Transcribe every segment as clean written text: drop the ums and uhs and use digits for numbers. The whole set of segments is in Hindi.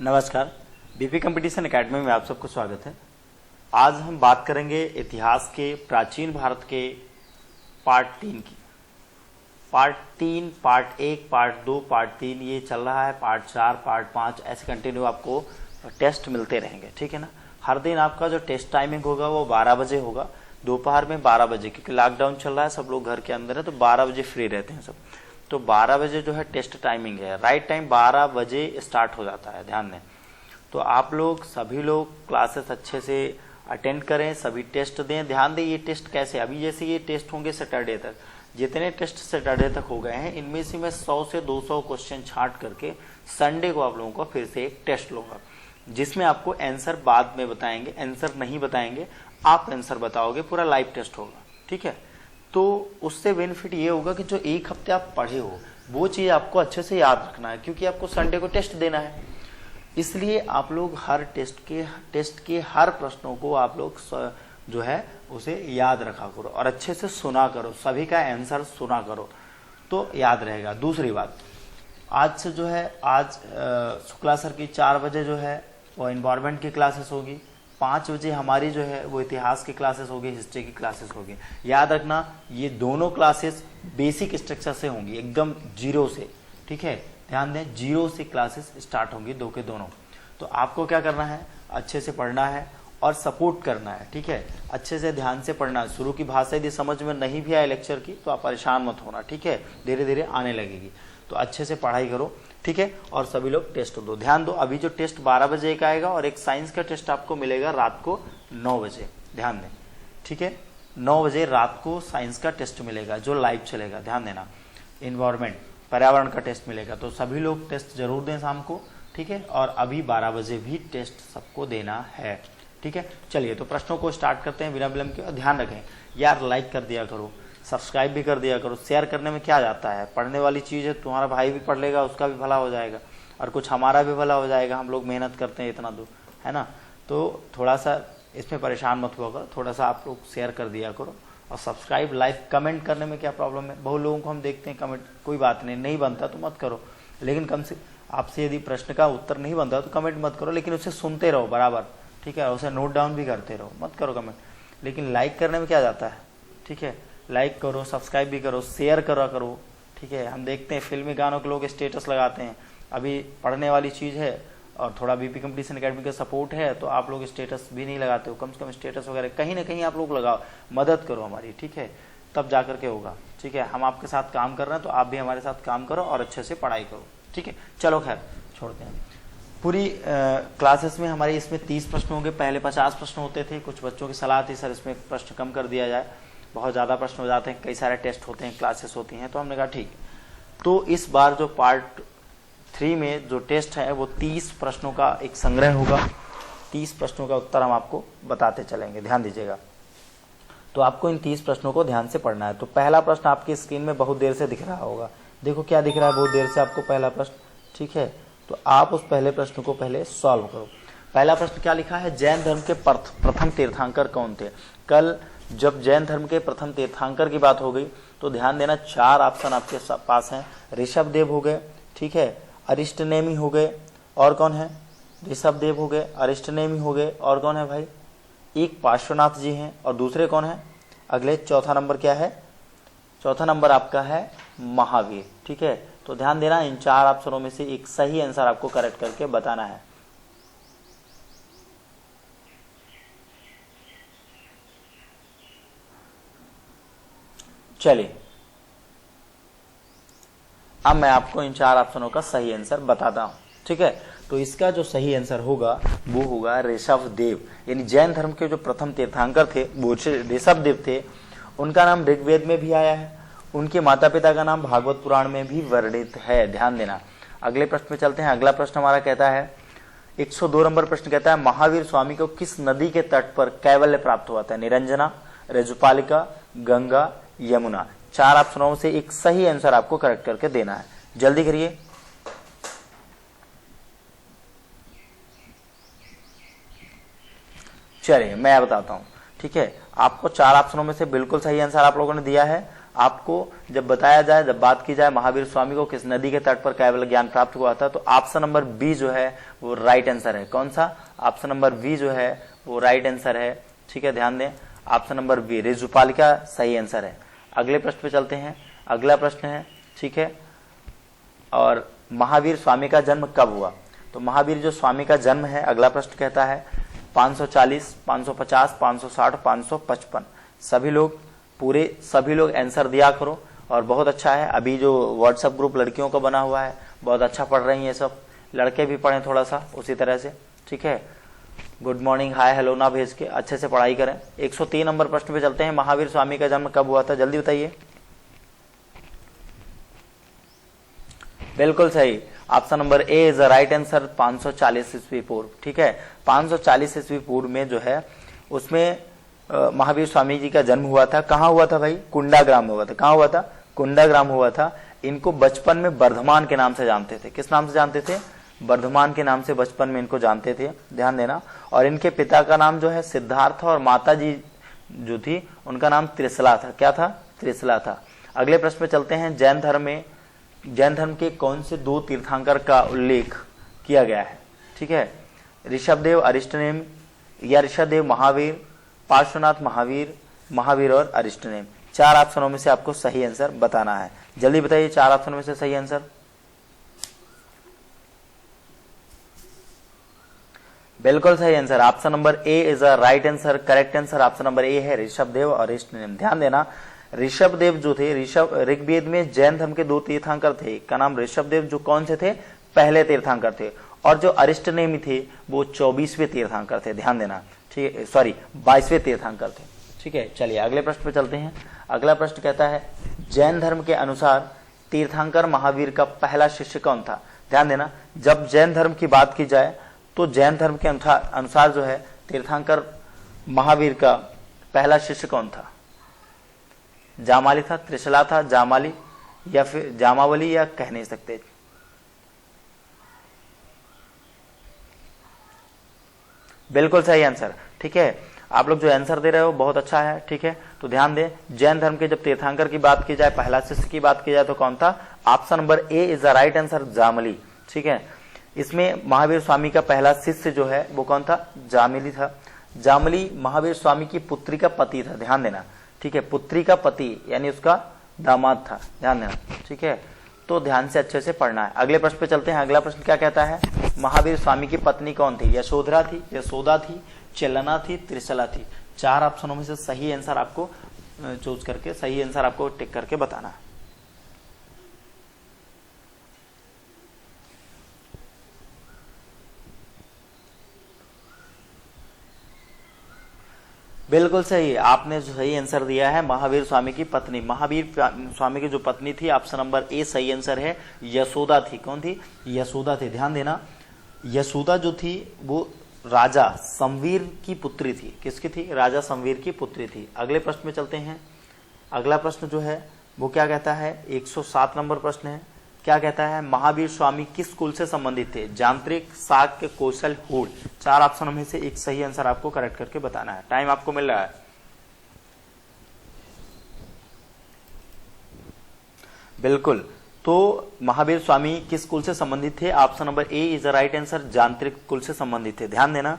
नमस्कार, बीपी कंपटीशन एकेडमी में आप सबको स्वागत है। आज हम बात करेंगे इतिहास के प्राचीन भारत के पार्ट 3 की। पार्ट 3, पार्ट 1, पार्ट 2, पार्ट 3 ये चल रहा है। पार्ट 4, पार्ट 5 ऐसे कंटिन्यू आपको टेस्ट मिलते रहेंगे, ठीक है ना। हर दिन आपका जो टेस्ट टाइमिंग होगा वो 12 बजे होगा, दोपहर में 12 बजे, क्योंकि लॉकडाउन चल रहा है, सब लोग घर के अंदर है तो 12 बजे फ्री रहते हैं सब। तो 12 बजे जो है टेस्ट टाइमिंग है, राइट टाइम 12 बजे स्टार्ट हो जाता है, ध्यान दें। तो आप लोग सभी लोग क्लासेस अच्छे से अटेंड करें, सभी टेस्ट दें। ध्यान दें ये टेस्ट कैसे, अभी जैसे ये टेस्ट होंगे सैटरडे तक, जितने टेस्ट सैटरडे तक हो गए हैं इनमें से मैं 100 से 200 क्वेश्चन छांट करके संडे को आप लोगों को फिर से एक टेस्ट लूंगा, जिसमें आपको आंसर बाद में बताएंगे, आंसर नहीं बताएंगे, आप आंसर बताओगे, पूरा लाइव टेस्ट होगा, ठीक है। तो उससे बेनिफिट ये होगा कि जो एक हफ्ते आप पढ़े हो वो चीज आपको अच्छे से याद रखना है, क्योंकि आपको संडे को टेस्ट देना है। इसलिए आप लोग हर टेस्ट के हर प्रश्नों को आप लोग जो है उसे याद रखा करो और अच्छे से सुना करो, सभी का आंसर सुना करो तो याद रहेगा। दूसरी बात, आज से जो है आज शुक्ला सर की 4 बजे जो है वो एनवायरमेंट की क्लासेस होगी, 5 बजे हमारी जो है वो इतिहास की क्लासेस होगी, हिस्ट्री की क्लासेस होगी। याद रखना ये दोनों क्लासेस बेसिक स्ट्रक्चर से होंगी, एकदम जीरो से, ठीक है। ध्यान दें, जीरो से क्लासेस स्टार्ट होंगी, दो के दोनों। तो आपको क्या करना है, अच्छे से पढ़ना है और सपोर्ट करना है, ठीक है। अच्छे से ध्यान से पढ़ना है। शुरू की भाषा यदि समझ में नहीं भी आए लेक्चर की तो आप परेशान मत होना, ठीक है, धीरे धीरे आने लगेगी। तो अच्छे से पढ़ाई करो, ठीक है। और सभी लोग टेस्ट दो। ध्यान दो, अभी जो टेस्ट 12 बजे का आएगा और एक साइंस का टेस्ट आपको मिलेगा रात को 9 बजे, ध्यान दें, ठीक है। 9 बजे रात को साइंस का टेस्ट मिलेगा जो लाइव चलेगा, ध्यान देना। इन्वायरमेंट, पर्यावरण का टेस्ट मिलेगा, तो सभी लोग टेस्ट जरूर दें शाम को, ठीक है। और अभी 12 बजे भी टेस्ट सबको देना है, ठीक है। चलिए तो प्रश्नों को स्टार्ट करते हैं बिना विलंब के। ध्यान रखें यार, लाइक कर दिया करो, सब्सक्राइब भी कर दिया करो। शेयर करने में क्या जाता है, पढ़ने वाली चीज़ है, तुम्हारा भाई भी पढ़ लेगा, उसका भी भला हो जाएगा और कुछ हमारा भी भला हो जाएगा। हम लोग मेहनत करते हैं इतना दूर, है ना। तो थोड़ा सा इसमें परेशान मत हुआ करो, थोड़ा सा आप लोग शेयर कर दिया करो। और सब्सक्राइब, लाइक, कमेंट करने में क्या प्रॉब्लम है। बहुत लोगों को हम देखते हैं कमेंट, कोई बात नहीं बनता तो मत करो, लेकिन कम से आपसे यदि प्रश्न का उत्तर नहीं बनता तो कमेंट मत करो, लेकिन उसे सुनते रहो बराबर, ठीक है। उसे नोट डाउन भी करते रहो, मत करो कमेंट, लेकिन लाइक करने में क्या जाता है, ठीक है। लाइक करो, सब्सक्राइब भी करो, शेयर करा करो, ठीक है। हम देखते हैं फिल्मी गानों के लोग स्टेटस लगाते हैं, अभी पढ़ने वाली चीज़ है और थोड़ा बीपी कंपटीशन एकेडमी का सपोर्ट है तो आप लोग स्टेटस भी नहीं लगाते हो। कम से कम स्टेटस वगैरह कहीं ना कहीं आप लोग लगाओ, मदद करो हमारी, ठीक है, तब जा करके होगा, ठीक है। हम आपके साथ काम कर रहे हैं तो आप भी हमारे साथ काम करो और अच्छे से पढ़ाई करो, ठीक है। चलो खैर छोड़ते हैं। पूरी क्लासेस में हमारे इसमें 30 प्रश्न होंगे, पहले 50 प्रश्न होते थे। कुछ बच्चों की सलाह थी सर इसमें प्रश्न कम कर दिया जाए, बहुत ज़्यादा प्रश्न हो जाते हैं, कई सारे टेस्ट होते हैं, क्लासेस होती हैं, तो हमने कहा ठीक। तो इस बार जो पार्ट 3 में जो टेस्ट है वो 30 प्रश्नों का एक संग्रह होगा। 30 प्रश्नों का उत्तर हम आपको बताते चलेंगे, ध्यान दीजिएगा। तो आपको इन 30 प्रश्नों को ध्यान से पढ़ना है। तो पहला प्रश्न आपकी स्क्रीन में बहुत देर से दिख रहा होगा, देखो क्या दिख रहा है बहुत देर से आपको, पहला प्रश्न, ठीक है। तो आप उस पहले प्रश्न को पहले सॉल्व करो। पहला प्रश्न क्या लिखा है, जैन धर्म के प्रथम तीर्थंकर कौन थे। कल जब जैन धर्म के प्रथम तीर्थंकर की बात हो गई तो ध्यान देना 4 ऑप्शन आपके पास हैं। ऋषभ देव हो गए, ठीक है, अरिष्टनेमी हो गए, और कौन है, ऋषभ देव हो गए, अरिष्टनेमी हो गए, और कौन है भाई, एक पार्श्वनाथ जी हैं, और दूसरे कौन है, अगले चौथा नंबर क्या है, चौथा नंबर आपका है महावीर, ठीक है। तो ध्यान देना इन 4 ऑप्शनों में से एक सही आंसर आपको करेक्ट करके बताना है। चलिए अब मैं आपको इन 4 ऑप्शनों का सही आंसर बताता हूं, ठीक है। तो इसका जो सही आंसर होगा वो होगा ऋषभ देव, यानी जैन धर्म के जो प्रथम तीर्थंकर थे वो ऋषभ देव थे। उनका नाम ऋग्वेद में भी आया है, उनके माता पिता का नाम भागवत पुराण में भी वर्णित है, ध्यान देना। अगले प्रश्न में चलते हैं। अगला प्रश्न हमारा कहता है 102 नंबर प्रश्न कहता है, महावीर स्वामी को किस नदी के तट पर कैवल्य प्राप्त हुआ था। निरंजना, रजुपालिका, गंगा, यमुना। 4 ऑप्शनों से एक सही आंसर आपको करेक्ट करके देना है, जल्दी करिए। चलिए मैं बताता हूं, ठीक है। आपको 4 ऑप्शनों में से बिल्कुल सही आंसर आप लोगों ने दिया है। आपको जब बताया जाए, जब बात की जाए महावीर स्वामी को किस नदी के तट पर कैवल्य ज्ञान प्राप्त हुआ था, तो ऑप्शन नंबर बी जो है वो राइट आंसर है। कौन सा? ऑप्शन नंबर बी जो है वो राइट आंसर है। ठीक है, ध्यान दें, ऑप्शन नंबर बी ऋजुपालिका सही आंसर है। अगले प्रश्न पे चलते हैं। अगला प्रश्न है, ठीक है, और महावीर स्वामी का जन्म कब हुआ? तो महावीर जो स्वामी का जन्म है, अगला प्रश्न कहता है 540, 550, 560, 555। सभी लोग आंसर दिया करो। और बहुत अच्छा है, अभी जो व्हाट्सएप ग्रुप लड़कियों का बना हुआ है, बहुत अच्छा पढ़ रही हैं सब, लड़के भी पढ़ें थोड़ा सा उसी तरह से। ठीक है, गुड मॉर्निंग, हाय हेलो ना भेज के अच्छे से पढ़ाई करें। 103 नंबर प्रश्न पे चलते हैं। महावीर स्वामी का जन्म कब हुआ था? जल्दी बताइए। बिल्कुल सही, option number A is the right answer, 540 ईस्वी पूर्व। ठीक है, 540 ईस्वी पूर्व में जो है उसमें महावीर स्वामी जी का जन्म हुआ था। कहाँ हुआ था भाई? कुंडाग्राम में हुआ था। कहाँ हुआ था? कुंडाग्राम हुआ था। इनको बचपन में वर्धमान के नाम से जानते थे। किस नाम से जानते थे? वर्धमान के नाम से बचपन में इनको जानते थे, ध्यान देना। और इनके पिता का नाम जो है सिद्धार्थ था, और माता जी जो थी उनका नाम त्रिशला था। क्या था? त्रिशला था। अगले प्रश्न पे चलते हैं। जैन धर्म के कौन से 2 तीर्थंकर का उल्लेख किया गया है? ठीक है, ऋषभदेव अरिष्टनेम या ऋषभदेव महावीर, पार्श्वनाथ महावीर और अरिष्टनेम। 4 ऑप्शनों में से आपको सही आंसर बताना है। जल्दी बताइए 4 ऑप्शनों में से सही आंसर। बिल्कुल सही answer, option number A is a right answer. Correct answer option number ए है, ऋषभदेव और अरिष्टनेम। ध्यान देना, ऋषभदेव जो थे, ऋग्वेद में जैन धर्म के 2 तीर्थंकर थे। एक का नाम ऋषभदेव, जो कौन से थे? पहले तीर्थंकर थे। और जो अरिष्टनेमी थे वो 24वें तीर्थंकर थे। ध्यान देना, ठीक है, सॉरी 22वें तीर्थंकर थे। ठीक है, चलिए अगले प्रश्न पे चलते हैं। अगला प्रश्न कहता है जैन धर्म के अनुसार तीर्थंकर महावीर का पहला शिष्य कौन था? ध्यान देना, जब जैन धर्म की बात की जाए तो जैन धर्म के अनुसार जो है तीर्थंकर महावीर का पहला शिष्य कौन था? जामाली था, त्रिशला था, जामाली या फिर जामावली, या कह नहीं सकते। बिल्कुल सही आंसर। ठीक है, आप लोग जो आंसर दे रहे हो बहुत अच्छा है। ठीक है, तो ध्यान दें, जैन धर्म के जब तीर्थंकर की बात की जाए, पहला शिष्य की बात की जाए तो कौन था? Option number A is the right answer, जामली। ठीक है, इसमें महावीर स्वामी का पहला शिष्य जो है वो कौन था? जामिली था। जामली महावीर स्वामी की पुत्री का पति था। ध्यान देना, ठीक है, पुत्री का पति यानी उसका दामाद था। ध्यान देना, ठीक है, तो ध्यान से अच्छे से पढ़ना है। अगले प्रश्न पे चलते हैं। अगला प्रश्न क्या कहता है? महावीर स्वामी की पत्नी कौन थी? यशोधरा थी, चेलना थी, त्रिशला थी। 4 ऑप्शनों में से सही आंसर आपको चूज करके, सही आंसर आपको टिक करके बताना है। बिल्कुल सही, आपने जो सही आंसर दिया है, महावीर स्वामी की पत्नी, महावीर स्वामी की जो पत्नी थी, ऑप्शन नंबर ए सही आंसर है, यशोदा थी। कौन थी? यशोदा थी। ध्यान देना, यशोदा जो थी वो राजा संवीर की पुत्री थी। किसकी थी? राजा संवीर की पुत्री थी। अगले प्रश्न में चलते हैं। अगला प्रश्न जो है वो क्या कहता है? 107 नंबर प्रश्न है। क्या कहता है? महावीर स्वामी किस कुल से संबंधित थे? यांत्रिक, शाक्य, कौशल, हूल। 4 ऑप्शनों में से एक सही आंसर आपको करेक्ट करके बताना है। टाइम आपको मिल रहा है। बिल्कुल, तो महावीर स्वामी किस कुल से संबंधित थे? Option number A is the right answer, यांत्रिक कुल से संबंधित थे। ध्यान देना,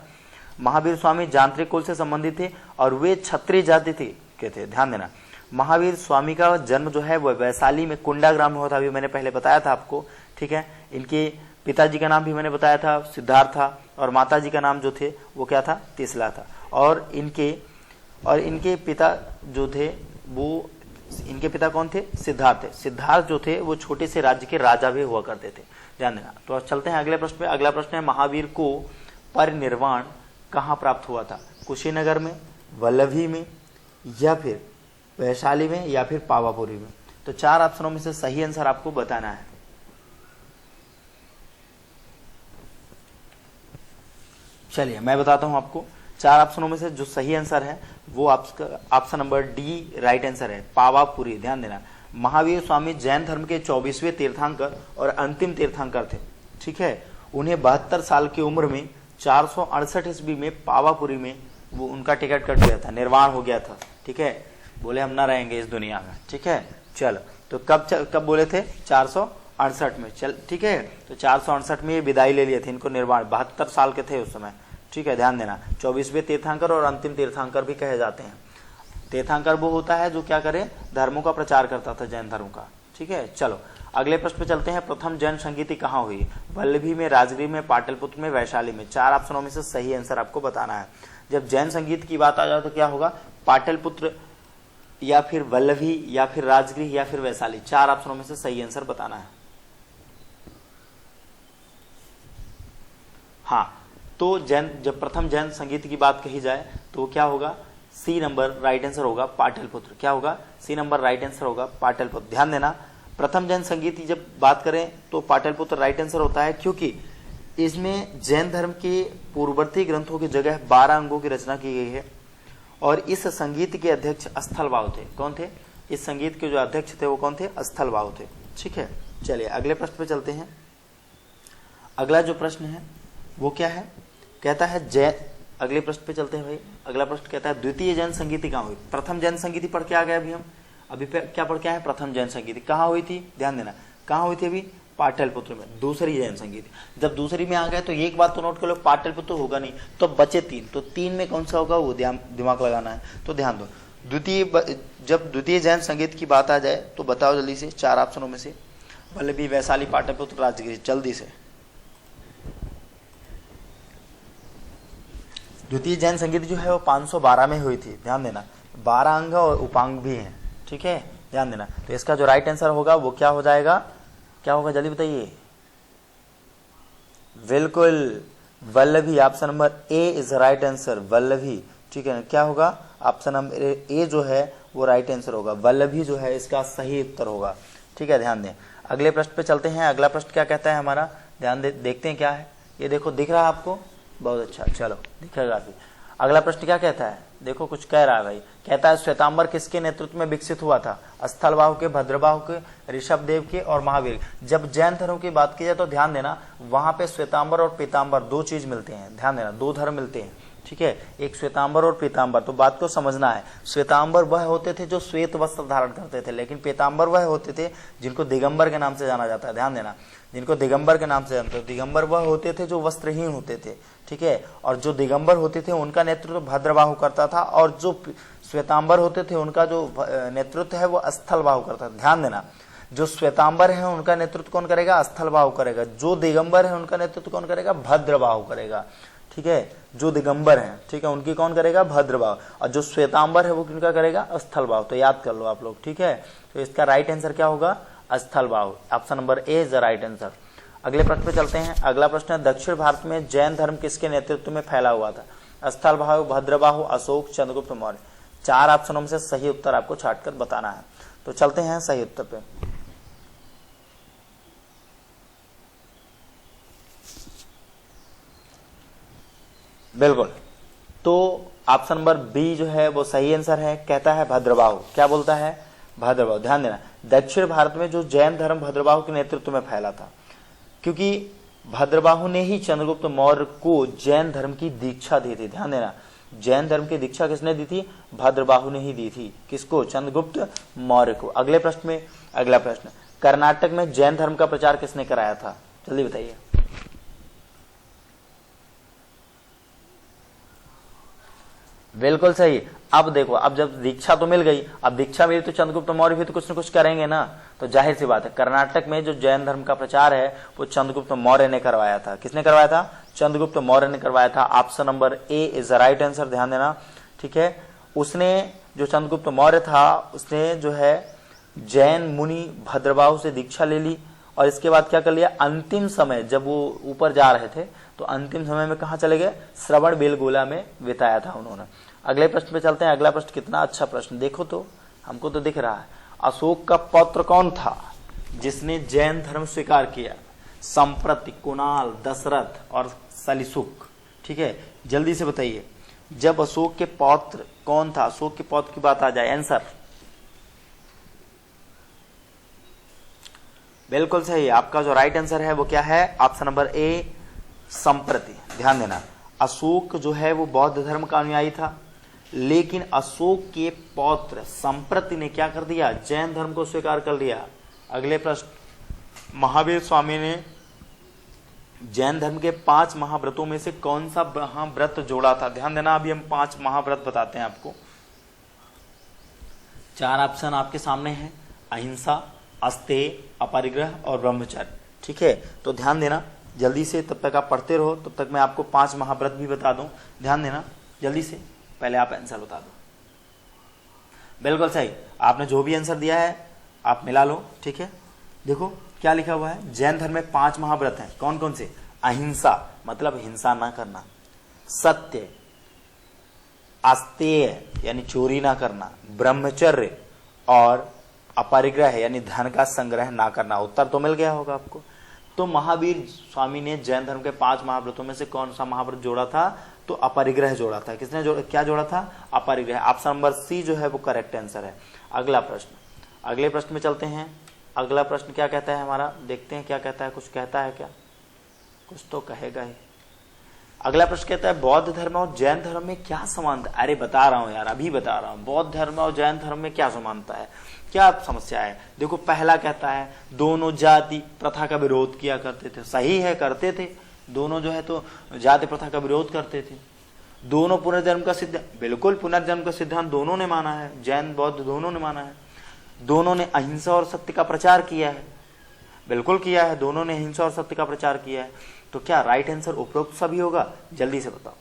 महावीर स्वामी यांत्रिक कुल से संबंधित थे और वे क्षत्रिय जाति के थे। ध्यान देना, महावीर स्वामी का जन्म जो है वह वैशाली में कुंडाग्राम में हुआ था। अभी मैंने पहले बताया था आपको। ठीक है, इनके पिताजी का नाम भी मैंने बताया था, सिद्धार्थ था, और माताजी का नाम जो थे वो क्या था? तिसला था। और इनके पिता जो थे वो, इनके पिता कौन थे? सिद्धार्थ थे। सिद्धार्थ जो थे वो छोटे से राज्य के राजा भी हुआ करते थे। ध्यान देना। तो चलते हैं अगले प्रश्न पे। अगला प्रश्न है, महावीर को परिनिर्वाण कहाँ प्राप्त हुआ था? कुशीनगर में, वल्लभी में, या फिर वैशाली में, या फिर पावापुरी में। तो 4 ऑप्शनों में से सही आंसर आपको बताना है। चलिए मैं बताता हूं आपको। 4 ऑप्शनों में से जो सही आंसर है वो option number D right answer है, पावापुरी। ध्यान देना, महावीर स्वामी जैन धर्म के 24वें तीर्थंकर और अंतिम तीर्थंकर थे। ठीक है, उन्हें 72 साल की उम्र में 468 ईस्वी में पावापुरी में वो उनका टिकट कट गया था, निर्वाण हो गया था। ठीक है, बोले हम ना रहेंगे इस दुनिया में, ठीक है। चलो, तो कब बोले थे? 468 में। चल ठीक है, तो 468 में ये विदाई ले लिए थे, इनको निर्वाण, 72 साल के थे उस समय, ठीक है, ध्यान देना। 24वें तीर्थंकर और अंतिम तीर्थंकर भी कहे जाते हैं। तीर्थंकर वो होता है जो क्या करे, धर्मों का प्रचार करता था, जैन धर्म का, ठीक है। चलो अगले प्रश्न पे चलते हैं। प्रथम जैन संगीति कहाँ हुई? वल्लभी में, राजगीर में, पाटलिपुत्र में, वैशाली में। 4 ऑप्शनों में से सही आंसर आपको बताना है। जब जैन संगीत की बात आ जाए तो क्या होगा? पाटलिपुत्र या फिर वल्लभी या फिर राजगृह या फिर वैशाली। 4 ऑप्शनों में से सही आंसर बताना है। हाँ, तो जब प्रथम जैन संगीत की बात कही जाए तो क्या होगा? सी नंबर राइट आंसर होगा, पाटलिपुत्र। क्या होगा? सी नंबर राइट आंसर होगा, पाटलिपुत्र। ध्यान देना, प्रथम जैन संगीत की जब बात करें तो पाटलिपुत्र राइट आंसर होता है, क्योंकि इसमें जैन धर्म के पूर्ववर्ती ग्रंथों की जगह 12 अंगों की रचना की गई है और इस संगीत के अध्यक्ष स्थलभाव थे। कौन थे? इस संगीत के जो अध्यक्ष थे वो कौन थे? स्थलभाव थे, ठीक है। चलिए अगले प्रश्न पे चलते हैं। अगला जो प्रश्न है वो क्या है? कहता है जैन, अगले प्रश्न पे चलते हैं भाई। अगला प्रश्न कहता है द्वितीय जैन संगीति कहाँ हुई? प्रथम जैन संगीति पढ़ के आ गए अभी हम, अभी क्या पढ़ के आए? प्रथम जैन संगीति कहाँ हुई थी? ध्यान देना, कहाँ हुई थी अभी? पाटलिपुत्र में। दूसरी जैन संगीति, जब दूसरी में आ गए तो एक बात तो नोट कर लो, पाटलिपुत्र होगा नहीं तो बचे 3, तो 3 में कौन सा होगा वो दिमाग लगाना है। तो ध्यान दो, जब द्वितीय जैन संगीत की बात आ जाए तो बताओ जल्दी से 4 ऑप्शनों में से। वल्लभी, वैशाली, पाटलिपुत्र, राजगीर, जल्दी से। द्वितीय जैन संगीत जो है वो 512 में हुई थी, ध्यान देना। 12 अंग और उपांग भी हैं, ठीक है, ध्यान देना। तो इसका जो राइट आंसर होगा वो क्या हो जाएगा? क्या होगा जल्दी बताइए? बिल्कुल, Vallabhi. Option number A is right answer, Vallabhi, ठीक है। क्या होगा? ऑप्शन नंबर ए जो है वो राइट आंसर होगा, वल्लभी जो है इसका सही उत्तर होगा, ठीक है, ध्यान दें। अगले प्रश्न पे चलते हैं। अगला प्रश्न क्या कहता है हमारा? ध्यान देखते हैं क्या है। ये देखो, दिख रहा है आपको? बहुत अच्छा, चलो दिखेगा अभी। अगला प्रश्न क्या कहता है? देखो कुछ कह रहा है भाई, कहता है श्वेतांबर किसके नेतृत्व में विकसित हुआ था? स्थलबाहु के, भद्रबाहु के, ऋषभदेव के और महावीर। जब जैन धर्म की बात की जाए तो ध्यान देना, वहां पे श्वेतांबर और पीतांबर 2 चीज मिलते हैं, ध्यान देना, 2 धर्म मिलते हैं, ठीक है, एक श्वेतांबर और पीतांबर। तो बात को समझना है, श्वेतांबर वह होते थे जो श्वेत वस्त्र धारण करते थे, लेकिन पीतांबर वह होते थे जिनको दिगंबर के नाम से जाना जाता है, ध्यान देना, जिनको दिगंबर के नाम से जानते हो। दिगंबर वह होते थे जो वस्त्रहीन होते थे, ठीक है, और जो दिगंबर होते थे उनका नेतृत्व भद्रबाहु करता था, और जो श्वेतांबर होते थे उनका जो नेतृत्व है वो स्थलबाहु करता था। ध्यान देना, जो श्वेतांबर है उनका नेतृत्व कौन करेगा? स्थलबाहु करेगा। जो दिगंबर है उनका नेतृत्व कौन करेगा? भद्रबाहु करेगा, ठीक है। जो दिगंबर है, ठीक है, उनकी कौन करेगा? भद्रबाहु। और जो श्वेतांबर है वो किनका करेगा? स्थलबाहु। तो याद कर लो आप लोग, ठीक है। तो इसका राइट आंसर क्या होगा? स्थलबाहु। Option number A is the right answer. अगले प्रश्न पे चलते हैं। अगला प्रश्न है दक्षिण भारत में जैन धर्म किसके नेतृत्व में फैला हुआ था? स्थलबाहु, भद्रबाहु, अशोक, चंद्रगुप्त मौर्य। 4 ऑप्शनों में से सही उत्तर आपको छांटकर बताना है। तो चलते हैं सही उत्तर पे। बिल्कुल, तो ऑप्शन नंबर बी जो है वो सही आंसर है, कहता है भद्रबाहु। क्या बोलता है? भद्रबाहु। ध्यान देना, दक्षिण भारत में जो जैन धर्म भद्रबाहु के नेतृत्व में फैला था, क्योंकि भद्रबाहु ने ही चंद्रगुप्त मौर्य को जैन धर्म की दीक्षा दी थी। ध्यान देना, जैन धर्म की दीक्षा किसने दी थी? भद्रबाहु ने ही दी थी। किसको? चंद्रगुप्त मौर्य को। अगले प्रश्न में, अगला प्रश्न, कर्नाटक में जैन धर्म का प्रचार किसने कराया था? जल्दी बताइए। बिल्कुल सही। अब देखो, अब जब दीक्षा तो मिल गई, अब दीक्षा मिली तो चंद्रगुप्त मौर्य भी तो कुछ न कुछ करेंगे ना, तो जाहिर सी बात है कर्नाटक में जो जैन धर्म का प्रचार है वो चंद्रगुप्त मौर्य ने करवाया था। किसने करवाया था? चंद्रगुप्त मौर्य ने करवाया था। Option number A is the right answer, ध्यान देना, ठीक है। उसने, जो चंद्रगुप्त मौर्य था, उसने जो है जैन मुनि भद्रबाहु से दीक्षा ले ली, और इसके बाद क्या कर लिया? अंतिम समय जब वो ऊपर जा रहे थे तो अंतिम समय में कहाँ चले गए? श्रवण बेलगोला में बिताया था उन्होंने। अगले प्रश्न पे चलते हैं। अगला प्रश्न कितना अच्छा प्रश्न, देखो तो, हमको तो दिख रहा है। अशोक का पौत्र कौन था जिसने जैन धर्म स्वीकार किया? संप्रति, कुणाल, दशरथ और सलीसुक, ठीक है, जल्दी से बताइए। जब अशोक के पौत्र कौन था? अशोक के पौत्र की बात आ जाए, आंसर बिल्कुल सही। आपका जो राइट आंसर है वो क्या है? ऑप्शन नंबर ए संप्रति। ध्यान देना, अशोक जो है वो बौद्ध धर्म का अनुयायी था, लेकिन अशोक के पौत्र संप्रति ने क्या कर दिया, जैन धर्म को स्वीकार कर लिया। अगले प्रश्न, महावीर स्वामी ने जैन धर्म के 5 महाव्रतों में से कौन सा महाव्रत जोड़ा था। ध्यान देना, अभी हम 5 महाव्रत बताते हैं आपको। 4 ऑप्शन आपके सामने हैं, अहिंसा, अस्तेय, अपरिग्रह और ब्रह्मचर्य। ठीक है, तो ध्यान देना जल्दी से, तब तक आप पढ़ते रहो, तब तक मैं आपको 5 महाव्रत भी बता दूं। ध्यान देना जल्दी से, पहले आप आंसर बता दो। बिल्कुल सही, आपने जो भी आंसर दिया है आप मिला लो। ठीक है, देखो क्या लिखा हुआ है, जैन धर्म में 5 महाव्रत हैं। कौन कौन से? अहिंसा मतलब हिंसा ना करना, सत्य, अस्तेय यानी चोरी ना करना, ब्रह्मचर्य और अपरिग्रह यानी धन का संग्रह ना करना। उत्तर तो मिल गया होगा आपको। तो महावीर स्वामी ने जैन धर्म के 5 महाव्रतों में से कौन सा महाव्रत जोड़ा था? तो अपरिग्रह जोड़ा था। किसने क्या जोड़ा था? अपरिग्रह। ऑप्शन नंबर सी जो है वो करेक्ट आंसर है। अगला प्रश्न, अगले प्रश्न में चलते हैं। अगला प्रश्न क्या कहता है हमारा, देखते हैं क्या कहता है। कुछ कहता है क्या? कुछ तो कहेगा ही। अगला प्रश्न कहता है बौद्ध धर्म और जैन धर्म में क्या समानता? अरे बता रहा हूं यार, अभी बता रहा हूं। बौद्ध धर्म और जैन धर्म में क्या समानता है, क्या समस्या है? देखो पहला कहता है दोनों जाति प्रथा का विरोध किया करते थे। सही है, करते थे। दोनों जो है तो जाति प्रथा का विरोध करते थे। दोनों पुनर्जन्म का सिद्धांत, बिल्कुल पुनर्जन्म का सिद्धांत दोनों ने माना है, जैन बौद्ध दोनों ने माना है। दोनों ने अहिंसा और सत्य का प्रचार किया है, बिल्कुल किया है। दोनों ने अहिंसा और सत्य का प्रचार किया है। तो क्या राइट आंसर उपरोक्त सभी होगा? जल्दी से बताओ।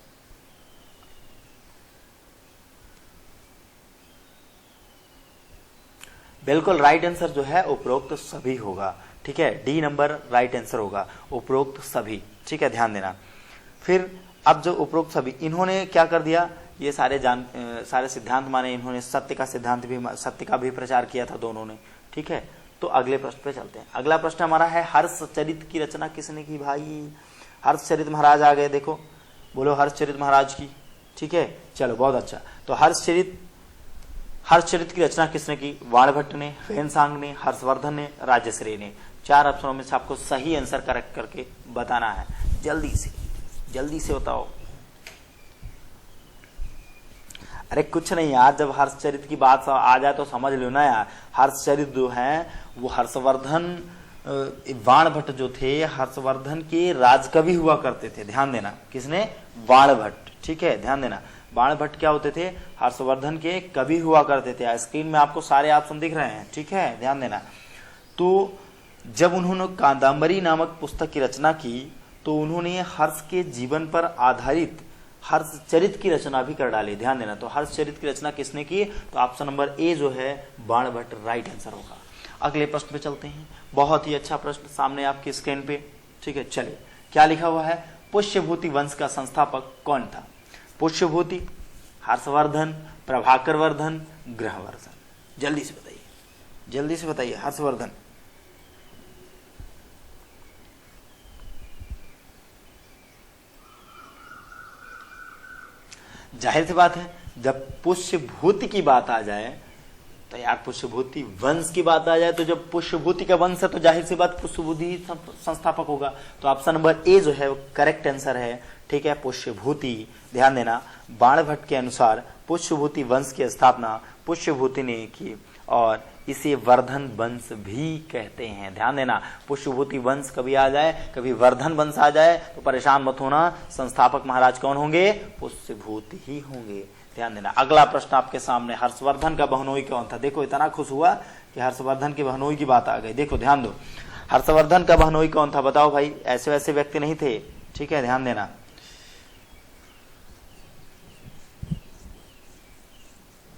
बिल्कुल राइट आंसर जो है उपरोक्त सभी होगा। ठीक है, डी नंबर राइट आंसर होगा, उपरोक्त सभी। ठीक है, ध्यान देना। फिर अब जो उपरोक्त सभी, इन्होंने क्या कर दिया, ये सारे सिद्धांत माने। इन्होंने सत्य का सिद्धांत भी, सत्य का भी प्रचार किया था दोनों ने। ठीक है, तो अगले प्रश्न पे चलते हैं। अगला प्रश्न हमारा है हर्षचरित की रचना किसने की? भाई हर्षचरित महाराज आ गए, देखो बोलो हर्षचरित महाराज की। ठीक है, चलो बहुत अच्छा। तो हर्षचरित की रचना किसने की? बाणभट्ट ने, ह्वेनसांग ने, हर्षवर्धन ने, राजश्री ने। 4 ऑप्शनों में से आपको सही आंसर करेक्ट करके बताना है। जल्दी से बताओ। अरे कुछ नहीं यार, जब हर्षचरित की बात आ जाए तो समझ लो ना यार। हर्षचरित जो है वो हर्षवर्धन, बाणभट्ट जो थे हर्षवर्धन के राजकवि हुआ करते थे। ध्यान देना, किसने? बाणभट्ट। ठीक है, ध्यान देना, बाणभट्ट क्या होते थे? हर्षवर्धन के कवि हुआ करते थे। स्क्रीन में आपको सारे ऑप्शन दिख रहे हैं। ठीक है, ध्यान देना। तो जब उन्होंने कादंबरी नामक पुस्तक की रचना की तो उन्होंने हर्ष के जीवन पर आधारित हर्षचरित की रचना भी कर डाली। ध्यान देना, तो हर्षचरित की रचना किसने की? तो ऑप्शन नंबर ए जो है बाणभट्ट राइट आंसर होगा। अगले प्रश्न पे चलते हैं। बहुत ही अच्छा प्रश्न सामने आपकी स्क्रीन पे। ठीक है, चलिए क्या लिखा हुआ है? पुष्यभूति वंश का संस्थापक कौन था? पुष्यभूति, हर्षवर्धन, प्रभाकर वर्धन, ग्रहवर्धन। जल्दी से बताइए। हर्षवर्धन। जाहिर सी बात है, जब पुष्यभूति की बात आ जाए तो यार पुष्यभूति वंश की बात आ जाए तो जब पुष्यभूति का वंश है तो जाहिर सी बात पुष्यभूति संस्थापक होगा। तो ऑप्शन नंबर ए जो है वो करेक्ट आंसर है। ठीक है, पुष्यभूति। ध्यान देना, बाणभट्ट के अनुसार पुष्यभूति वंश की स्थापना पुष्यभूति ने की और इसे वर्धन वंश भी कहते हैं। ध्यान देना, पुष्यभूति वंश कभी आ जाए, कभी वर्धन वंश आ जाए तो परेशान मत होना। संस्थापक महाराज कौन होंगे? पुष्यभूति ही होंगे। ध्यान देना। अगला प्रश्न आपके सामने, हर्षवर्धन का बहनोई कौन था? देखो इतना खुश हुआ कि हर्षवर्धन की बहनोई की बात आ गई। देखो ध्यान दो, हर्षवर्धन का बहनोई कौन था? बताओ भाई, ऐसे वैसे व्यक्ति नहीं थे। ठीक है, ध्यान देना।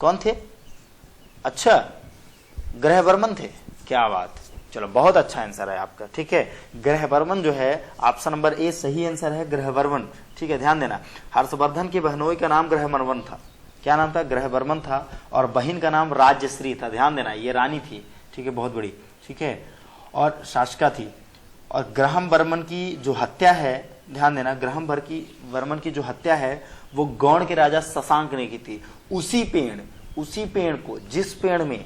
कौन थे? अच्छा, ग्रहवर्मन थे। क्या बात, चलो बहुत अच्छा आंसर है आपका। ठीक है, ग्रहवर्मन जो है ऑप्शन नंबर ए सही आंसर है, ग्रहवर्मन। ठीक है, ध्यान देना। हर्षवर्धन की बहनोई का नाम ग्रहवर्मन था। क्या नाम था? ग्रहवर्मन था। और बहन का नाम राजश्री था। ध्यान देना, ये रानी थी। ठीक है, बहुत बड़ी। ठीक है, और शासका थी। और ग्रहम वर्मन की जो हत्या है, ध्यान देना, ग्रहम वर्मन की जो हत्या है वो गौड़ के राजा शशांक ने की थी। उसी पेड़ को, जिस पेड़ में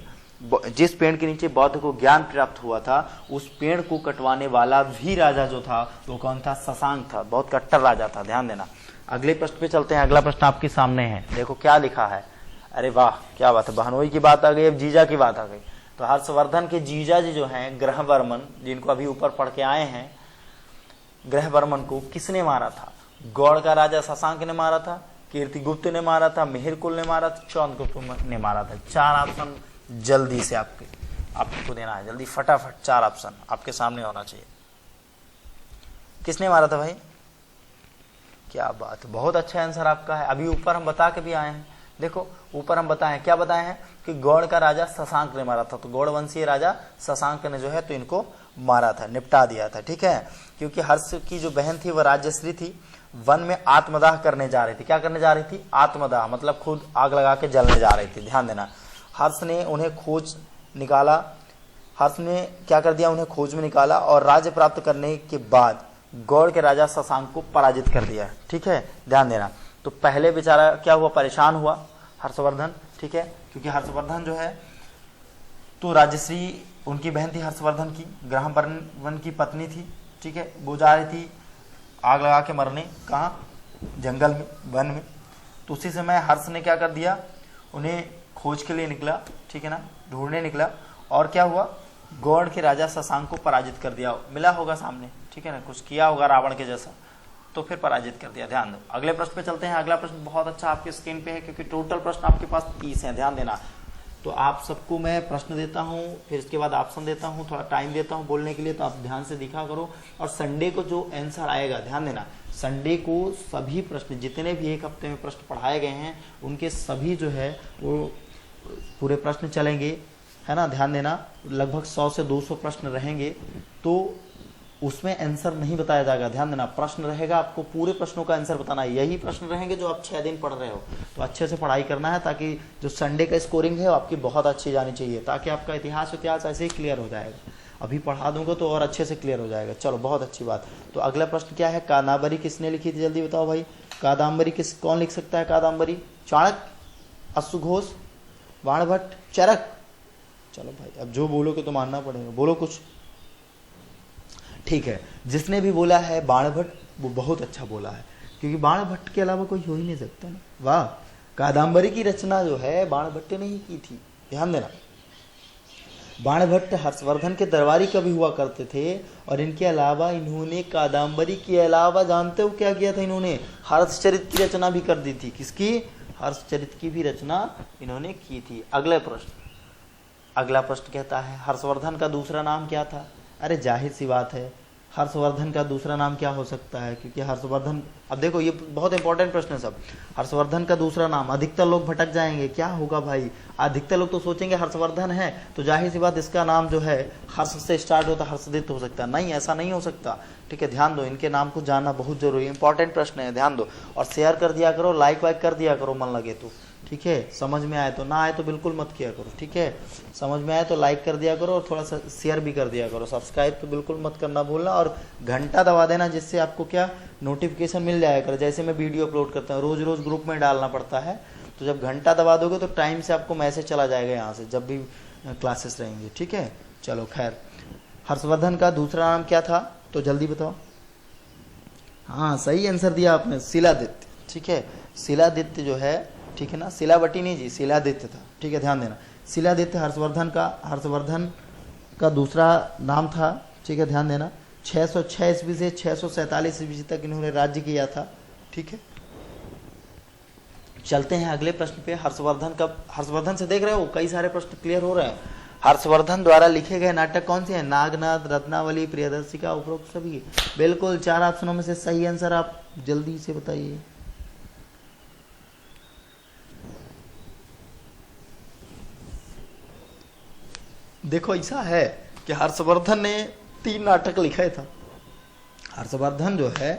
जिस पेड़ के नीचे बौद्ध को ज्ञान प्राप्त हुआ था उस पेड़ को कटवाने वाला भी राजा जो था वो कौन था? शशांक था। बहुत कट्टर राजा था, ध्यान देना। अगले प्रश्न पे चलते हैं। अगला प्रश्न आपके सामने है, देखो क्या लिखा है। अरे वाह, क्या बात है, बहनोई की बात आ गई, अब जीजा की बात आ गई। तो हर्षवर्धन के जीजा जी जो हैं ग्रहवर्मन, जिनको अभी ऊपर पढ़ के आए हैं, ग्रहवर्मन को किसने मारा था? गौड़ का राजा शशांक ने मारा था, कीर्तिगुप्त ने मारा था, मिहिरकुल ने मारा था, चंद्रगुप्त ने मारा था। 4 ऑप्शन जल्दी से आपको देना है, जल्दी फटाफट 4 ऑप्शन आपके सामने होना चाहिए। किसने मारा था भाई? क्या बात है, बहुत अच्छा आंसर आपका है। अभी ऊपर हम बता के भी आए हैं, देखो ऊपर हम बताए हैं, क्या बताए हैं कि गौड़ का राजा शशांक ने मारा था। तो गौड़ वंशीय राजा शशांक ने जो है तो इनको मारा था, निपटा दिया था, ठीक है। क्योंकि हर्ष की जो बहन थी वह राजश्री थी, वन में आत्मदाह करने जा रही थी। क्या करने जा रही थी? आत्मदाह, मतलब खुद आग लगा के जलने जा रही थी, ध्यान देना। हर्ष ने उन्हें खोज निकाला, हर्ष ने क्या कर दिया? उन्हें खोज में निकाला और राज्य प्राप्त करने के बाद गौड़ के राजा शशांक को पराजित कर दिया, ठीक है, ध्यान देना। तो पहले बेचारा क्या हुआ? परेशान हुआ हर्षवर्धन, ठीक है, क्योंकि हर्षवर्धन जो है तो राजश्री उनकी बहन थी हर्षवर्धन की, ग्रहवर्मन की पत्नी थी, ठीक है। वो जा रही थी आग लगा के मरने, कहाँ? जंगल में, वन में। तो उसी समय हर्ष ने क्या कर दिया? उन्हें खोज के लिए निकला, ठीक है ना, ढूंढने निकला, और क्या हुआ? गौड़ के राजा शशांक को पराजित कर दिया। मिला होगा सामने, ठीक है ना, कुछ किया होगा रावण के जैसा, तो फिर पराजित कर दिया। ध्यान दो, अगले प्रश्न पे चलते हैं। अगला प्रश्न बहुत अच्छा आपके स्क्रीन पे है, क्योंकि टोटल प्रश्न आपके पास 30 हैं, ध्यान देना। तो आप सबको मैं प्रश्न देता हूँ, फिर इसके बाद ऑप्शन देता हूँ, थोड़ा टाइम देता हूँ बोलने के लिए, तो आप ध्यान से दिखा करो। और संडे को जो आंसर आएगा, ध्यान देना, संडे को सभी प्रश्न, जितने भी एक हफ्ते में प्रश्न पढ़ाए गए हैं, उनके सभी जो है वो पूरे प्रश्न चलेंगे, है ना, ध्यान देना। लगभग 100 से 200 प्रश्न रहेंगे, तो उसमें आंसर नहीं बताया जाएगा, ध्यान देना। प्रश्न रहेगा, आपको पूरे प्रश्नों का आंसर बताना है। यही प्रश्न रहेंगे जो आप 6 दिन पढ़ रहे हो, तो अच्छे से पढ़ाई करना है, ताकि जो संडे का स्कोरिंग है वो आपकी बहुत अच्छी जानी चाहिए, ताकि आपका इतिहास ऐसे ही क्लियर हो जाएगा। अभी पढ़ा दूंगा तो और अच्छे से क्लियर हो जाएगा। चलो, बहुत अच्छी बात। तो अगला प्रश्न क्या है? कादम्बरी किसने लिखी थी? जल्दी बताओ भाई, कादम्बरी कौन लिख सकता है? कादम्बरी चाणक्य, अश्वघोष, बाणभट्ट, चरक? चलो भाई, अब जो बोलोगे तो मानना पड़ेगा, बोलो कुछ। ठीक है, जिसने भी बोला है बाणभट्ट वो बहुत अच्छा बोला है, क्योंकि बाणभट्ट के अलावा कोई हो ही नहीं सकता ना। वाह, कादम्बरी की रचना जो है बाणभट्ट ने ही की थी, ध्यान देना। बाणभट्ट हर्षवर्धन के दरबारी कवि हुआ करते थे, और इनके अलावा इन्होंने कादम्बरी के अलावा जानते हो क्या किया था? इन्होंने हर्षचरित की रचना भी कर दी थी। किसकी? हर्षचरित की भी रचना इन्होंने की थी। अगला प्रश्न कहता है, हर्षवर्धन का दूसरा नाम क्या था? अरे जाहिर सी बात है, हर्षवर्धन का दूसरा नाम क्या हो सकता है? क्योंकि हर्षवर्धन, अब देखो ये बहुत इंपॉर्टेंट प्रश्न है सब। हर्षवर्धन का दूसरा नाम, अधिकतर लोग भटक जाएंगे, क्या होगा भाई? अधिकतर लोग तो सोचेंगे हर्षवर्धन है, तो जाहिर सी बात इसका नाम जो है हर्ष से स्टार्ट होता, हर्षदित हो सकता है। नहीं, ऐसा नहीं हो सकता, ठीक है, ध्यान दो। इनके नाम को जानना बहुत जरूरी है, इंपॉर्टेंट प्रश्न है, ध्यान दो। और शेयर कर दिया करो, लाइक वाइक कर दिया करो मन लगे तो, ठीक है। समझ में आए तो, ना आए तो बिल्कुल मत किया करो, ठीक है। समझ में आए तो लाइक कर दिया करो, और थोड़ा सा शेयर भी कर दिया करो। सब्सक्राइब तो बिल्कुल मत करना भूलना, और घंटा दबा देना, जिससे आपको क्या नोटिफिकेशन मिल जाया करे। जैसे मैं वीडियो अपलोड करता हूँ, रोज रोज ग्रुप में डालना पड़ता है, तो जब घंटा दबा दोगे तो टाइम से आपको मैसेज चला जाएगा यहाँ से, जब भी क्लासेस रहेंगे, ठीक है। चलो खैर, हर्षवर्धन का दूसरा नाम क्या था? तो जल्दी बताओ। हाँ, सही आंसर दिया आपने, शिलादित्य, ठीक है। शिलादित्य जो है, ठीक है ना, शिलावटी नहीं जी, शिलादित्य था, ठीक है, ध्यान देना। शिलादित्य हर्षवर्धन का दूसरा नाम था, ठीक है, ध्यान देना। 606 ईस्वी से 647 ईस्वी तक इन्होंने राज्य किया था, ठीक है। चलते हैं अगले प्रश्न पे। हर्षवर्धन से देख रहे हो कई सारे प्रश्न क्लियर हो रहे हैं। हर्षवर्धन द्वारा लिखे गए नाटक कौन से हैं? नागनाथ, रत्नावली, प्रियदर्शिका, उपरोक्त सभी। बिल्कुल 4 ऑप्शनों में से सही आंसर आप जल्दी से बताइए। देखो ऐसा है कि हर्षवर्धन ने 3 नाटक लिखे था। हर्षवर्धन जो है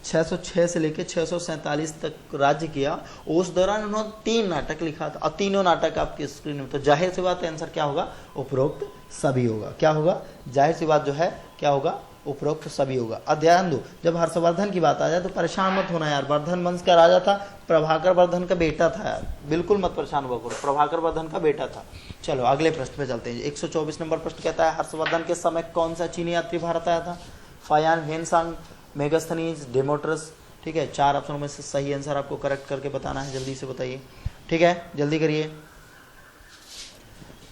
606 से लेकर 647 तक राज्य किया, उस दौरान उन्होंने 3 नाटक लिखा था, और तीनों नाटक आपके स्क्रीन में। तो जाहिर सी बात आंसर क्या होगा? उपरोक्त सभी होगा। क्या होगा? जाहिर सी बात जो है क्या होगा? उपरोक्त सभी होगा। अब ध्यान दो, जब हर्षवर्धन की बात आ जाए तो परेशान मत होना यार, वर्धन वंश का राजा था, प्रभाकर वर्धन का बेटा था यार, बिल्कुल मत परेशान हुआ करो, प्रभाकर वर्धन का बेटा था। चलो अगले प्रश्न पे चलते हैं। 124 नंबर प्रश्न कहता है हर्षवर्धन के समय कौन सा चीनी यात्री भारत आया था? Fahien, Hiuen Tsang, Megasthenes, Demetrius. ठीक है, 4 ऑप्शनों में से सही आंसर आपको करेक्ट करके बताना है, जल्दी से बताइए। ठीक है, जल्दी करिए।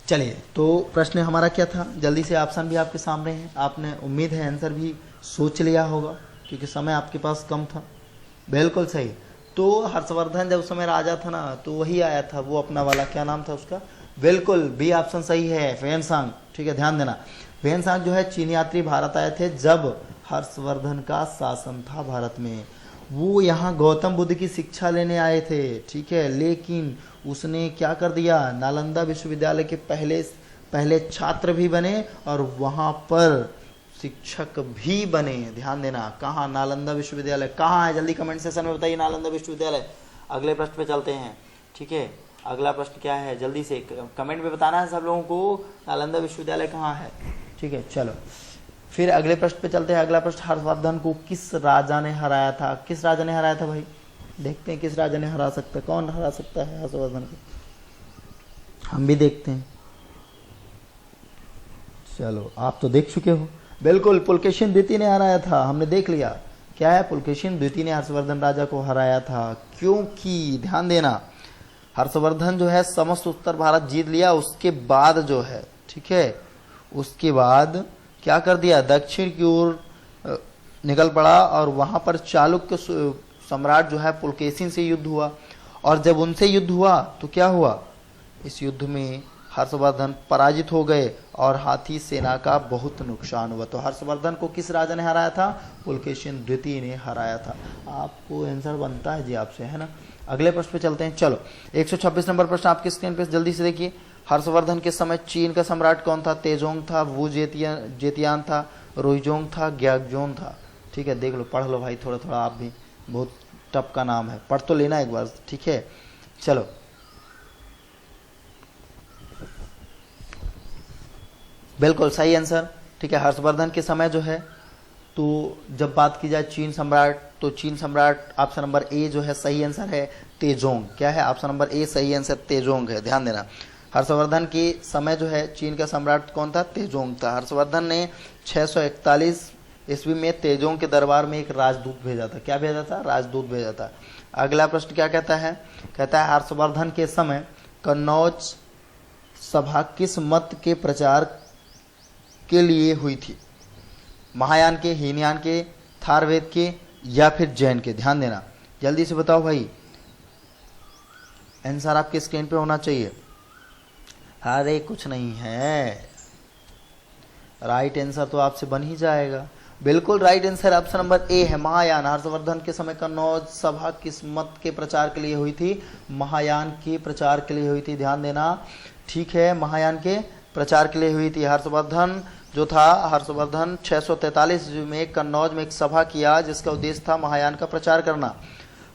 चलिए, तो प्रश्न हमारा क्या था, जल्दी से ऑप्शन भी आपके सामने हैं, आपने उम्मीद है आंसर भी सोच लिया होगा क्योंकि समय आपके पास कम था। बिल्कुल सही। तो हर्षवर्धन जब उस समय राजा था ना, तो वही आया था, वो अपना वाला क्या नाम था उसका, बिल्कुल बी ऑप्शन सही है, फेनसांग। ठीक है, ध्यान देना, फेनसांग जो है चीनी यात्री भारत आए थे जब हर्षवर्धन का शासन था भारत में। वो यहाँ गौतम बुद्ध की शिक्षा लेने आए थे। ठीक है, लेकिन उसने क्या कर दिया, नालंदा विश्वविद्यालय के पहले छात्र भी बने और वहाँ पर शिक्षक भी बने। ध्यान देना, कहाँ, नालंदा विश्वविद्यालय कहाँ है, जल्दी कमेंट सेक्शन में बताइए नालंदा विश्वविद्यालय। अगले प्रश्न पे चलते हैं। ठीक है, अगला प्रश्न क्या है, जल्दी से कमेंट में बताना है सब लोगों को, नालंदा विश्वविद्यालय कहाँ है। ठीक है, चलो फिर अगले प्रश्न पे चलते हैं। अगला प्रश्न, हर्षवर्धन को किस राजा ने हराया था? किस राजा ने हराया था भाई, देखते हैं किस राजा ने हरा सकता है, कौन हरा सकता है हर्षवर्धन को, हम भी देखते हैं। चलो आप तो देख चुके हो, बिल्कुल पुलकेशिन द्वितीय ने हराया था, हमने देख लिया क्या है, पुलकेशिन द्वितीय ने हर्षवर्धन राजा को हराया था। क्योंकि ध्यान देना, हर्षवर्धन जो है समस्त उत्तर भारत जीत लिया, उसके बाद जो है, ठीक है, उसके बाद क्या कर दिया, दक्षिण की ओर निकल पड़ा और वहां पर चालुक्य सम्राट जो है पुलकेशिन से युद्ध हुआ। और जब उनसे युद्ध हुआ तो क्या हुआ, इस युद्ध में हर्षवर्धन पराजित हो गए और हाथी सेना का बहुत नुकसान हुआ। तो हर्षवर्धन को किस राजा ने हराया था, पुलकेशिन द्वितीय ने हराया था। आपको आंसर बनता है जी आपसे, है ना। अगले प्रश्न पे चलते हैं। चलो 126 नंबर प्रश्न आपकी स्क्रीन पे जल्दी से देखिए। हर्षवर्धन के समय चीन का सम्राट कौन था? तेजोंग था, वू जेतियान था, रोइजोंग था, ग्यागजोन था। ठीक है, देख लो, पढ़ लो भाई थोड़ा थोड़ा, आप भी, बहुत टफ का नाम है, पढ़ तो लेना एक बार। ठीक है, चलो बिल्कुल सही आंसर। ठीक है, हर्षवर्धन के समय जो है, तो जब बात की जाए चीन सम्राट, तो चीन सम्राट ऑप्शन नंबर ए जो है सही आंसर है, तेजोंग। क्या है, ऑप्शन नंबर ए सही आंसर तेजोंग है। ध्यान देना, हर्षवर्धन के समय जो है चीन का सम्राट कौन था, तेजोंग था। हर्षवर्धन ने 641 ईस्वी में तेजोंग के दरबार में एक राजदूत भेजा था। क्या भेजा था, राजदूत भेजा था। अगला प्रश्न क्या कहता है, कहता है हर्षवर्धन के समय कन्नौज सभा किस मत के प्रचार के लिए हुई थी? महायान के, हीनयान के, थारवेद के या फिर जैन के? ध्यान देना, जल्दी से बताओ भाई, आंसर आपके स्क्रीन पे होना चाहिए। अरे कुछ नहीं है, राइट आंसर तो आपसे बन ही जाएगा। बिल्कुल राइट आंसर ऑप्शन नंबर ए है, महायान। हर्षवर्धन के समय कन्नौज सभा किस मत के प्रचार के लिए हुई थी? महायान के प्रचार के लिए हुई थी। ध्यान देना, ठीक है, महायान के प्रचार के लिए हुई थी। हर्षवर्धन जो था, हर्षवर्धन 643 में कन्नौज में एक सभा किया जिसका उद्देश्य था महायान का प्रचार करना।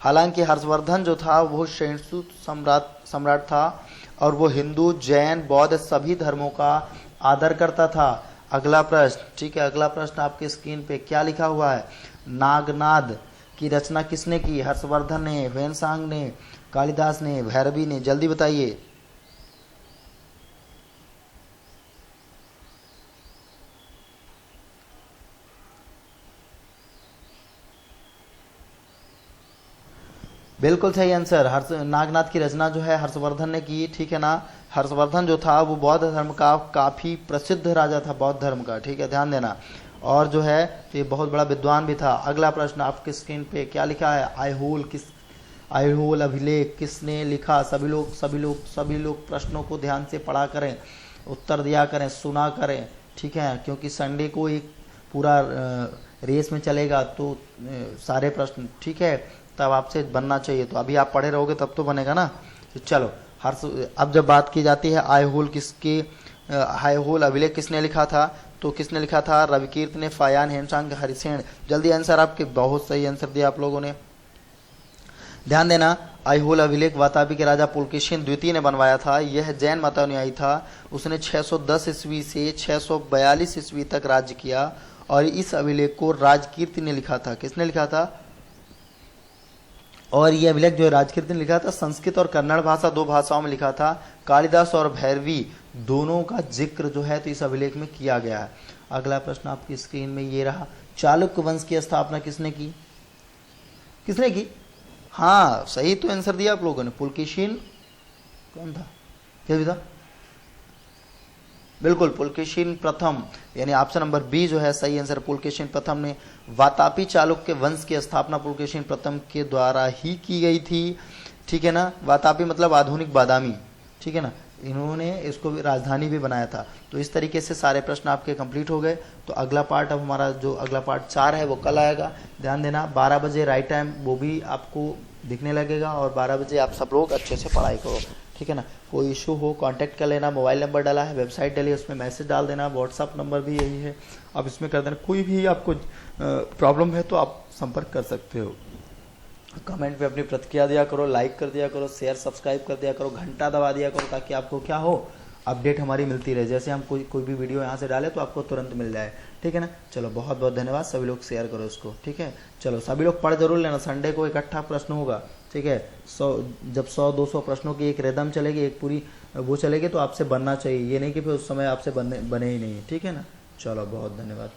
हालांकि हर्षवर्धन जो था वो सहिष्णु सम्राट था और वो हिंदू, जैन, बौद्ध सभी धर्मों का आदर करता था। अगला प्रश्न, ठीक है, अगला प्रश्न आपके स्क्रीन पे क्या लिखा हुआ है, नागनाद की रचना किसने की? हर्षवर्धन ने, वेनसांग ने, कालिदास ने, भैरवी ने? जल्दी बताइए। बिल्कुल सही आंसर, नागनाथ की रचना जो है हर्षवर्धन ने की। ठीक है ना, हर्षवर्धन जो था वो बौद्ध धर्म का काफी प्रसिद्ध राजा था, बौद्ध धर्म का। ठीक है, ध्यान देना, और जो है तो ये बहुत बड़ा विद्वान भी था। अगला प्रश्न आपके स्क्रीन पे क्या लिखा है, आईहोल अभिलेख किसने लिखा? सभी लोग प्रश्नों को ध्यान से पढ़ा करें, उत्तर दिया करें, सुना करें। ठीक है, क्योंकि संडे को एक पूरा रेस में चलेगा तो सारे प्रश्न, ठीक है, तब आपसे बनना चाहिए। तो अभी आप पढ़े रहोगे तब तो बनेगा ना। तो चलो, अब जब बात की जाती है आईहोल अभिलेख किसने लिखा था, तो किसने लिखा था? रविकीर्त ने, फायान, हेनसांग, हरिसेन। जल्दी आंसर आपके, बहुत सही आंसर दिया आप लोगों ने। ध्यान देना, आईहोल अभिलेख वातापी के राजा पुलकेशिन द्वितीय ने बनवाया था। यह जैन मतानुयायी था। उसने 610 ईस्वी से 642 ईस्वी तक राज्य किया और इस अभिलेख को राजकीर्ति ने लिखा था। किसने लिखा था? और यह अभिलेख जो है राजकीर्ति ने लिखा था, संस्कृत और कन्नड़ भाषा 2 भाषाओं में लिखा था। कालिदास और भैरवी दोनों का जिक्र जो है तो इस अभिलेख में किया गया है। अगला प्रश्न आपकी स्क्रीन में ये रहा, चालुक्य वंश की स्थापना किसने की? किसने की? हाँ सही तो आंसर दिया आप लोगों ने, पुलकेशिन कौन था? क्या भी था? बिल्कुल पुलकेशिन प्रथम, यानी ऑप्शन नंबर बी जो है सही आंसर। पुलकेशिन प्रथम ने वातापी चालुक्य वंश की स्थापना पुलकेशिन प्रथम के द्वारा ही की गई थी। ठीक है ना, वातापी मतलब आधुनिक बादामी, ठीक है ना, इन्होंने इसको भी राजधानी भी बनाया था। तो इस तरीके से सारे प्रश्न आपके कंप्लीट हो गए। तो अगला पार्ट, अब हमारा जो अगला पार्ट 4 है वो कल आएगा। ध्यान देना 12 बजे राइट टाइम वो भी आपको दिखने लगेगा, और 12 बजे आप सब लोग अच्छे से पढ़ाई करो, ठीक है ना। कोई इशू हो कांटेक्ट कर लेना, मोबाइल नंबर डाला है, वेबसाइट डाली है, उसमें मैसेज डाल देना, व्हाट्सअप नंबर भी यही है, आप इसमें कर देना। कोई भी आपको प्रॉब्लम है तो आप संपर्क कर सकते हो। कमेंट पे अपनी प्रतिक्रिया दिया करो, लाइक कर दिया करो, शेयर सब्सक्राइब कर दिया करो, घंटा दबा दिया करो, ताकि आपको क्या हो, अपडेट हमारी मिलती रहे। जैसे हम कोई भी वीडियो यहाँ से डालें तो आपको तुरंत मिल जाए, ठीक है ना। चलो बहुत बहुत धन्यवाद, सभी लोग शेयर करो इसको, ठीक है। चलो सभी लोग पढ़ जरूर लेना, संडे को इकट्ठा प्रश्न होगा, ठीक है। जब 100-200 प्रश्नों की एक रिदम चलेगी, एक पूरी वो चलेगी, तो आपसे बनना चाहिए, ये नहीं कि फिर उस समय आपसे बने ही नहीं, ठीक है ना। चलो बहुत धन्यवाद।